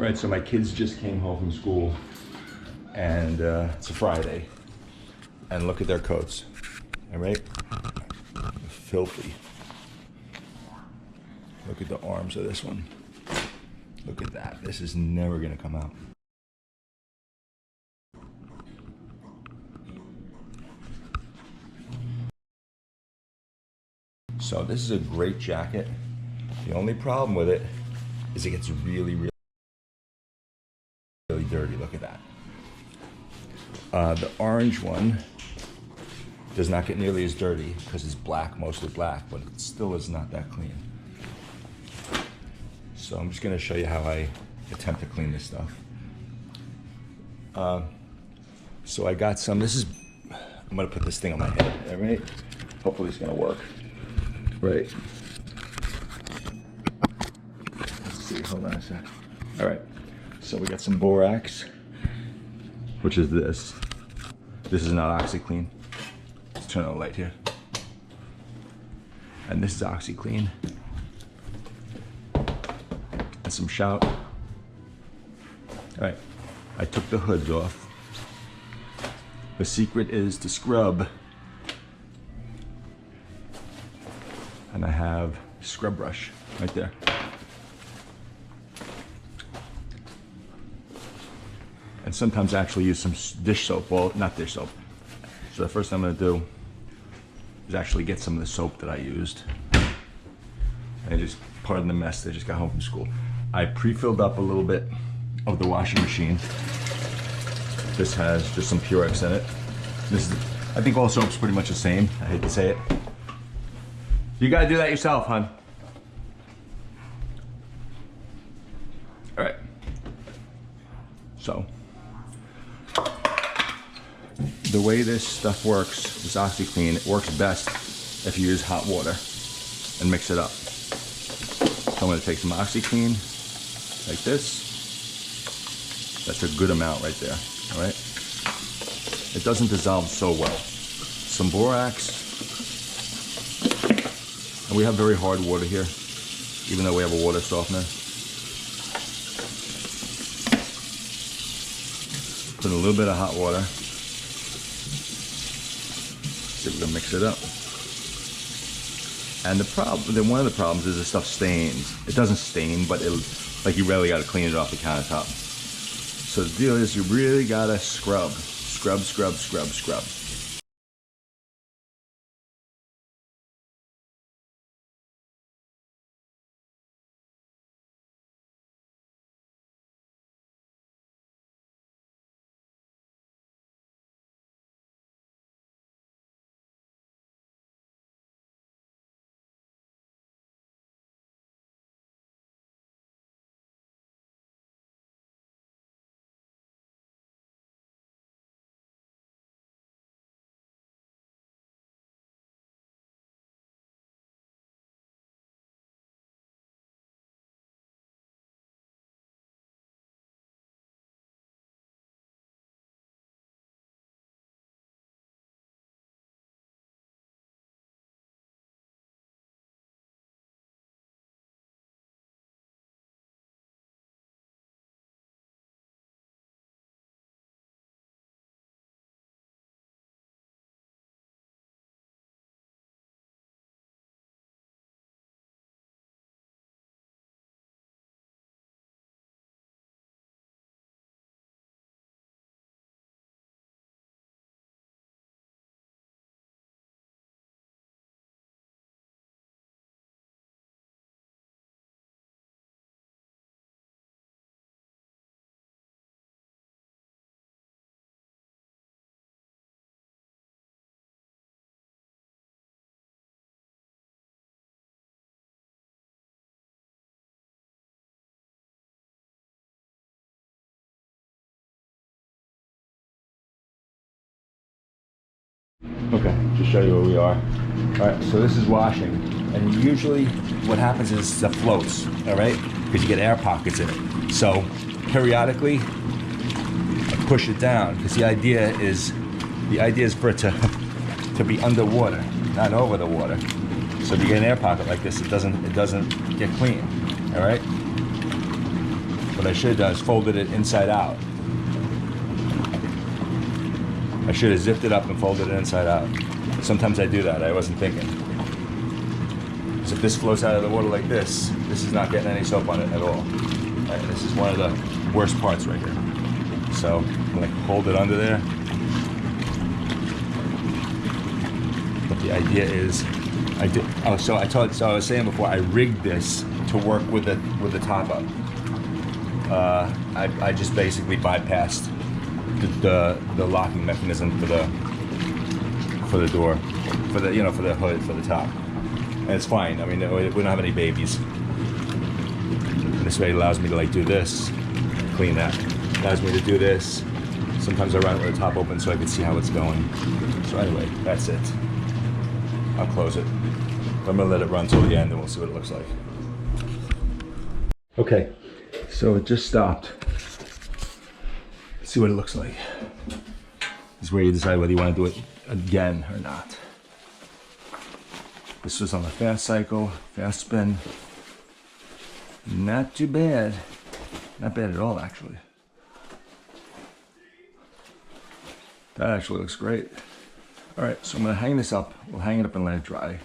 Right, so my kids just came home from school, and it's a Friday, and look at their coats, all right? Filthy. Look at the arms of this one. Look at that. This is never gonna come out. So this is a great jacket. The only problem with it is it gets really, really dirty. Look at that. The orange one does not get nearly as dirty because it's black, mostly black, but it still is not that clean. So I'm just gonna show you how I attempt to clean this stuff. So I got some, I'm gonna put this thing on my head, all right? Hopefully it's gonna work. Right. Let's see, hold on a sec. All right, so we got some borax, which is this. This is not OxiClean. Let's turn on the light here. And this is OxiClean. And some Shout. All right, I took the hoods off. The secret is to scrub. And I have scrub brush right there. And sometimes I actually use some dish soap. Well, not dish soap. So the first thing I'm gonna do is actually get some of the soap that I used. And just, pardon the mess, I just got home from school. I pre-filled up a little bit of the washing machine. This has just some Purex in it. This is, I think all soap's pretty much the same. I hate to say it. You gotta do that yourself, hon. All right. So, the way this stuff works, this OxiClean, it works best if you use hot water and mix it up. So I'm gonna take some OxiClean, like this. That's a good amount right there, all right? It doesn't dissolve so well. Some borax. And we have very hard water here, even though we have a water softener. Put a little bit of hot water. See if we can mix it up. And the problem, then one of the problems is the stuff stains. It doesn't stain, but like you really gotta clean it off the countertop. So the deal is you really gotta scrub. Scrub, scrub, scrub, scrub. Okay, just show you where we are. All right, so this is washing. And usually what happens is it floats, all right? Because you get air pockets in it. So periodically, I push it down because the idea is for it to be underwater, not over the water. So if you get an air pocket like this, it doesn't get clean, all right? What I should have done is folded it inside out. I should have zipped it up and folded it inside out. Sometimes I do that, I wasn't thinking. Because if this flows out of the water like this is not getting any soap on it at all. Right, this is one of the worst parts right here. So I'm gonna hold it under there. But the idea is, I was saying before, I rigged this to work with the top up. I just basically bypassed the locking mechanism for the door, for the hood, for the top, and it's fine. I mean, we don't have any babies. And this way it allows me to like do this, clean that. It allows me to do this. Sometimes I run it with the top open so I can see how it's going. So anyway, that's it. I'll close it. I'm gonna let it run till the end and we'll see what it looks like. Okay, so it just stopped. Let's see what it looks like. This is where you decide whether you want to do it again or not. This was on the fast cycle, fast spin. Not too bad. Not bad at all, actually. That actually looks great. All right, so I'm gonna hang this up. We'll hang it up and let it dry.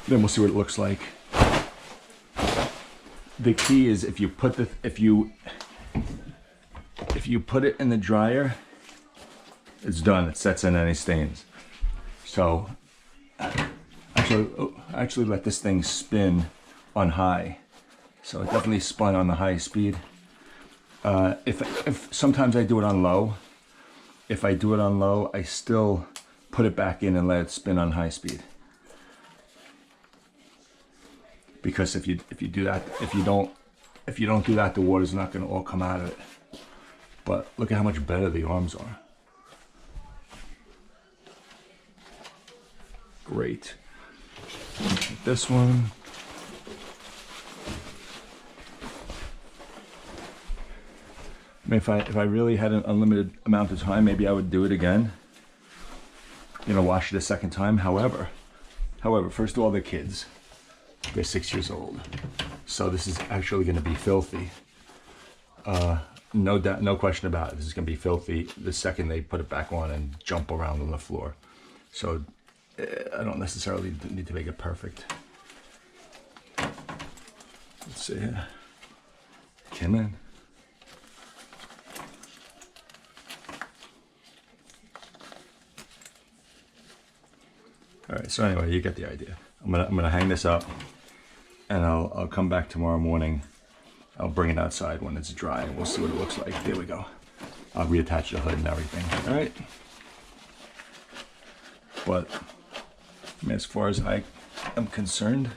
Then we'll see what it looks like. The key is if you put it in the dryer, it's done. It sets in any stains. So actually let this thing spin on high. So it definitely spun on the high speed. If sometimes I do it on low. If I do it on low, I still put it back in and let it spin on high speed. Because if you do that, if you don't do that, the water's not going to all come out of it. But look at how much better the arms are. Great. This one. I mean, if I really had an unlimited amount of time, maybe I would do it again. You know, wash it a second time. However, first of all, they're kids. They're 6 years old. So this is actually going to be filthy. No doubt, no question about it. This is going to be filthy the second they put it back on and jump around on the floor. So I don't necessarily need to make it perfect. Let's see here. Come in. All right, so anyway, you get the idea. I'm gonna hang this up, and I'll come back tomorrow morning. I'll bring it outside when it's dry, and we'll see what it looks like. There we go. I'll reattach the hood and everything. All right. But I mean, as far as I am concerned,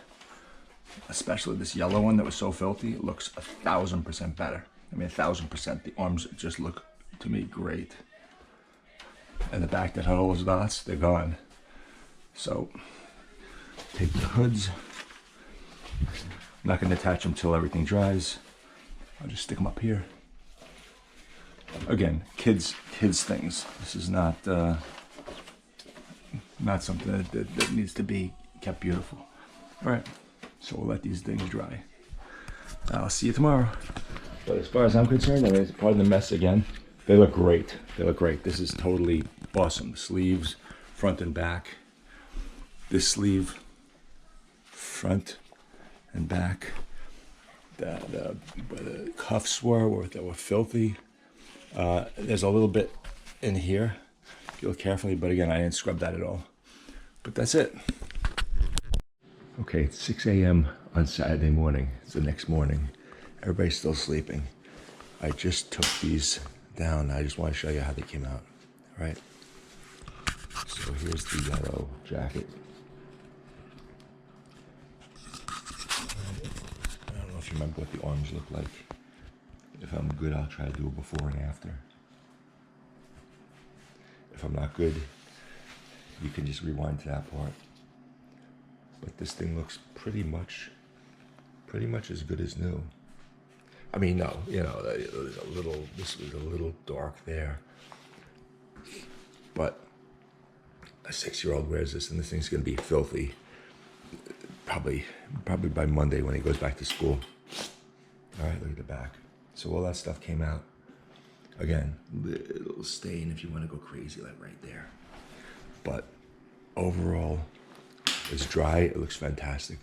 especially this yellow one that was so filthy, it looks 1,000% better. I mean, 1,000%. The arms just look to me great, and the back that had all those dots, they're gone. So take the hoods. I'm not going to attach them till everything dries. I'll just stick them up here. Again, kids things. This is not something that needs to be kept beautiful. All right, so we'll let these things dry. I'll see you tomorrow. But as far as I'm concerned, I mean, it's part of the mess again. They look great. They look great. This is totally awesome. Sleeves, front and back. This sleeve, front and back. Where the cuffs were filthy. There's a little bit in here, if you look carefully, but again, I didn't scrub that at all. But that's it. Okay, it's 6 a.m. on Saturday morning. It's the next morning. Everybody's still sleeping. I just took these down. I just want to show you how they came out. All right. So here's the yellow jacket. I don't know if you remember what the arms look like. If I'm good, I'll try to do a before and after. If I'm not good, you can just rewind to that part. But this thing looks pretty much as good as new. I mean, no, you know, this was a little dark there. But a 6-year-old wears this, and this thing's gonna be filthy. Probably by Monday when he goes back to school. All right, look at the back. So all that stuff came out. Again, little stain if you want to go crazy, like right there. But overall, it's dry. It looks fantastic.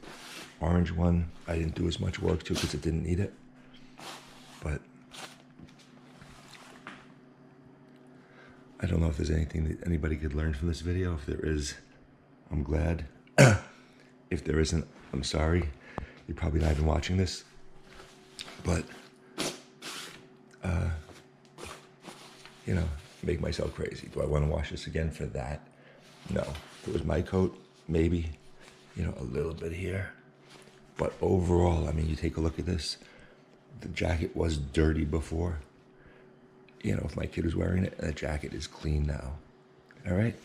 Orange one, I didn't do as much work to because it didn't need it. But I don't know if there's anything that anybody could learn from this video. If there is, I'm glad. If there isn't, I'm sorry. You're probably not even watching this. But, you know, make myself crazy. Do I want to wash this again for that? No. If it was my coat, maybe, you know, a little bit here. But overall, I mean, you take a look at this. The jacket was dirty before. You know, if my kid was wearing it, and the jacket is clean now. All right?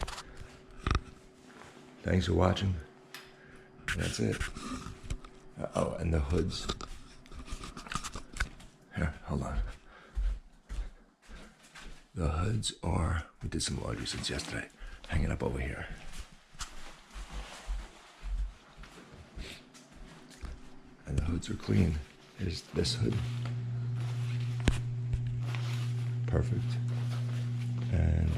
Thanks for watching. That's it. Oh, and the hoods. Here, hold on. The hoods are, we did some laundry since yesterday, hanging up over here. And the hoods are clean. Here's this hood. Perfect. And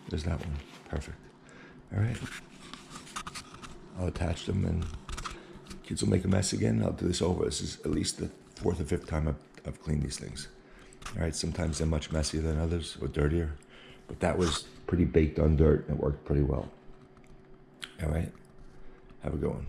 there's that one. Perfect. All right. I'll attach them and kids will make a mess again. I'll do this over. This is at least the 4th or 5th time I've cleaned these things. All right, sometimes they're much messier than others or dirtier, but that was pretty baked on dirt and it worked pretty well. All right, have a good one.